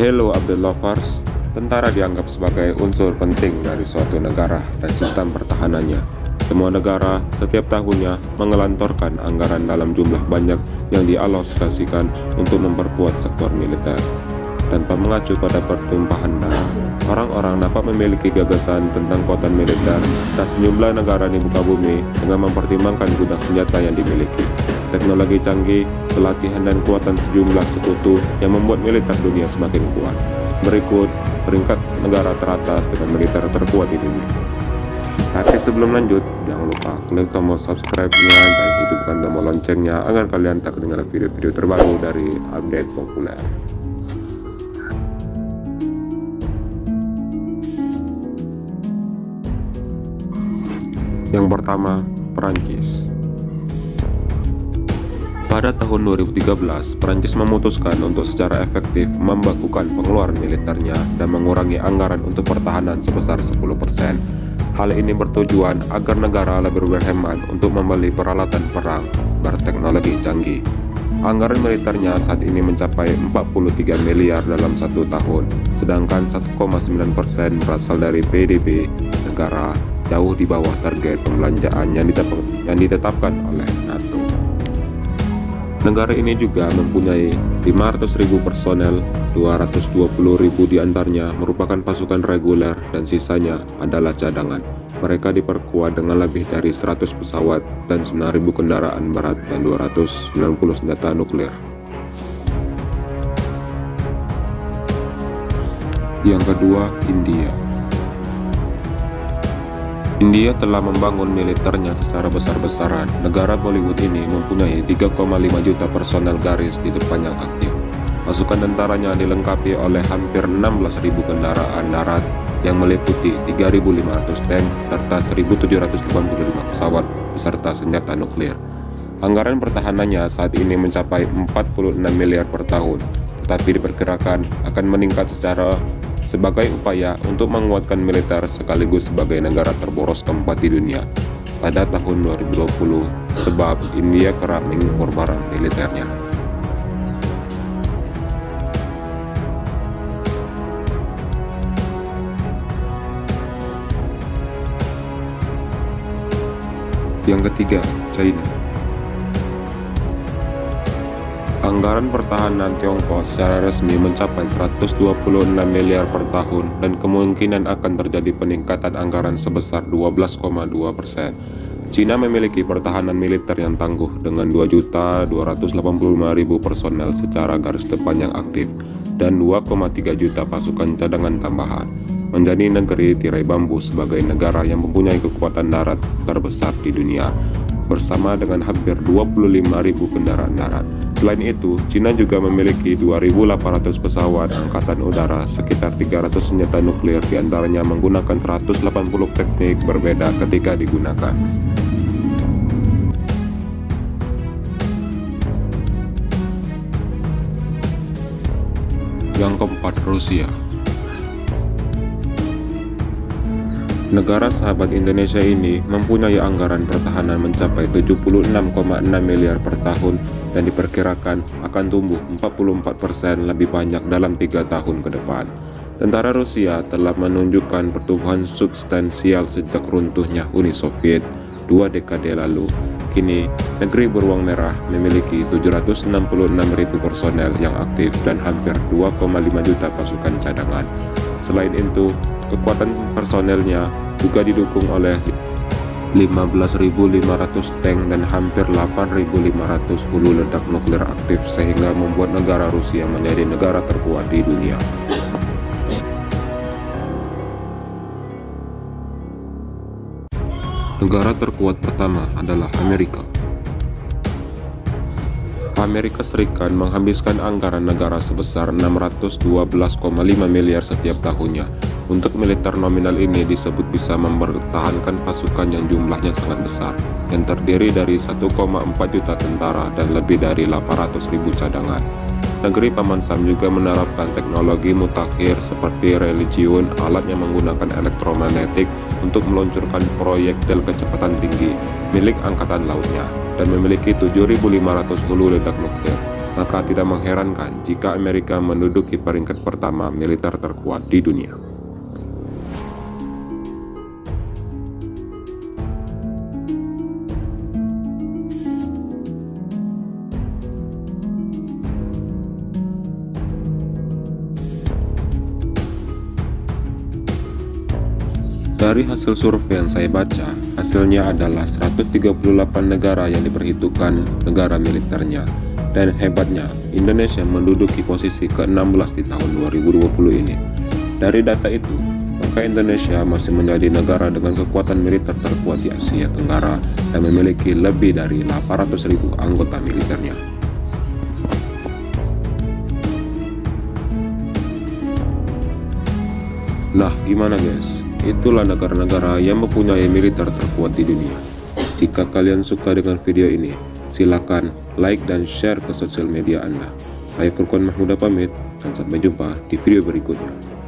Hello Update Lovers, tentara dianggap sebagai unsur penting dari suatu negara dan sistem pertahanannya. Semua negara setiap tahunnya mengelontorkan anggaran dalam jumlah banyak yang dialokasikan untuk memperkuat sektor militer. Tanpa mengacu pada pertumpahan darah, orang-orang dapat memiliki gagasan tentang kekuatan militer dan sejumlah negara di muka bumi dengan mempertimbangkan gudang senjata yang dimiliki, teknologi canggih, pelatihan dan kekuatan sejumlah sekutu yang membuat militer dunia semakin kuat. Berikut peringkat negara teratas dengan militer terkuat di dunia. Tapi sebelum lanjut, jangan lupa klik tombol subscribe-nya dan hidupkan tombol loncengnya agar kalian tak ketinggalan video-video terbaru dari update populer. Yang pertama, Perancis. Pada tahun 2013, Perancis memutuskan untuk secara efektif membekukan pengeluaran militernya dan mengurangi anggaran untuk pertahanan sebesar 10%. Hal ini bertujuan agar negara lebih berhemat untuk membeli peralatan perang berteknologi canggih. Anggaran militernya saat ini mencapai 43 miliar dalam satu tahun, sedangkan 1,9% berasal dari PDB negara, jauh di bawah target pembelanjaan yang ditetapkan oleh NATO. Negara ini juga mempunyai 500.000 personel, 220.000 diantaranya merupakan pasukan reguler dan sisanya adalah cadangan. Mereka diperkuat dengan lebih dari 100 pesawat dan 9.000 kendaraan berat dan 290 senjata nuklir. Yang kedua, India. India telah membangun militernya secara besar-besaran. Negara Bollywood ini mempunyai 3,5 juta personel garis di depan yang aktif. Pasukan tentaranya dilengkapi oleh hampir 16.000 kendaraan darat yang meliputi 3.500 tank serta 1.785 pesawat beserta senjata nuklir. Anggaran pertahanannya saat ini mencapai 46 miliar per tahun, tetapi diperkirakan akan meningkat sebagai upaya untuk menguatkan militer sekaligus sebagai negara terboros keempat di dunia pada tahun 2020 sebab India kerap mengimpor barang militernya. Yang ketiga, China. Anggaran pertahanan Tiongkok secara resmi mencapai 126 miliar per tahun dan kemungkinan akan terjadi peningkatan anggaran sebesar 12,2%. Cina memiliki pertahanan militer yang tangguh dengan 2.285.000 personel secara garis depan yang aktif dan 2,3 juta pasukan cadangan tambahan, menjadi negeri tirai bambu sebagai negara yang mempunyai kekuatan darat terbesar di dunia, bersama dengan hampir 25.000 kendaraan darat. Selain itu, Cina juga memiliki 2.800 pesawat angkatan udara, sekitar 300 senjata nuklir, diantaranya menggunakan 180 teknik berbeda ketika digunakan. Yang keempat, Rusia. Negara sahabat Indonesia ini mempunyai anggaran pertahanan mencapai 76,6 miliar per tahun dan diperkirakan akan tumbuh 44% lebih banyak dalam 3 tahun ke depan. Tentara Rusia telah menunjukkan pertumbuhan substansial sejak runtuhnya Uni Soviet 2 dekade lalu. Kini, negeri beruang merah memiliki 766.000 personel yang aktif dan hampir 2,5 juta pasukan cadangan. Selain itu, kekuatan personelnya juga didukung oleh 15.500 tank dan hampir 8.500 hulu ledak nuklir aktif sehingga membuat negara Rusia menjadi negara terkuat di dunia. Negara terkuat pertama adalah Amerika. Amerika Serikat menghabiskan anggaran negara sebesar 612,5 miliar setiap tahunnya. Untuk militer nominal ini disebut bisa mempertahankan pasukan yang jumlahnya sangat besar, yang terdiri dari 1,4 juta tentara dan lebih dari 800.000 cadangan. Negeri Paman Sam juga menerapkan teknologi mutakhir seperti religion, alat yang menggunakan elektromagnetik untuk meluncurkan proyektil kecepatan tinggi milik Angkatan Lautnya, dan memiliki 7.500 hulu ledak nuklir. maka tidak mengherankan jika Amerika menduduki peringkat pertama militer terkuat di dunia. Dari hasil survei yang saya baca, hasilnya adalah 138 negara yang diperhitungkan negara militernya. Dan hebatnya, Indonesia menduduki posisi ke-16 di tahun 2020 ini. Dari data itu, maka Indonesia masih menjadi negara dengan kekuatan militer terkuat di Asia Tenggara dan memiliki lebih dari 800.000 anggota militernya. Nah, gimana guys? Itulah negara-negara yang mempunyai militer terkuat di dunia. Jika kalian suka dengan video ini, silakan like dan share ke sosial media Anda. Saya Furqan Mahmuda pamit, dan sampai jumpa di video berikutnya.